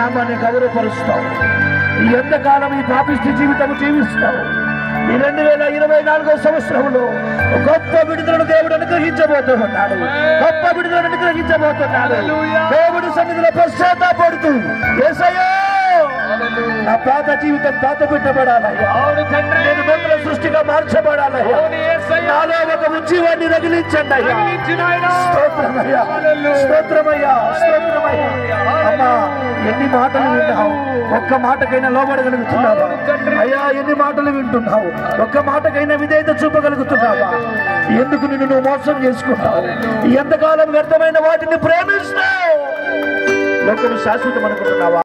నామాన్ని గౌరవపరుస్తావు. ఎంతకాలం ఈ పాపిష్టి జీవితం జీవిస్తావు? ఈ 2024వ సంవత్సరంలో గొప్ప విడుదలను దేవుడు అనుగ్రహించబోతున్నాడు. గొప్ప విడుదలను అనుగ్రహించబోతున్నాడు. దేవుడి సన్నిధిలో పశ్చాత్తాపడుతూ యేసయ్యా నా పాత జీవితం పాత పెట్టబడాలయ్యా, నేను నూతన సృష్టిగా మార్చబడాలయ్యా, నాలో ఒక ఉజ్జీవాన్ని రగిలించండి అయ్యా. స్తోత్రమయ్యా, స్తోత్రమయ్యా, స్తోత్రమయ్యా. అమ్మా ఎన్ని మాటలు విన్నావు, ఒక్క మాటకైనా లోబడగలుగుతున్నావా అయ్యా? ఎన్ని మాటలు వింటున్నావు, ఒక్క మాటకైనా విధేయత చూపగలుగుతున్నావా? ఎందుకు నిన్ను నువ్వు మోసం చేసుకున్నావు? ఎంతకాలం వ్యర్థమైన వాటిని ప్రేమిస్తావు? లోకము శాశ్వతం అనుకుంటున్నావా?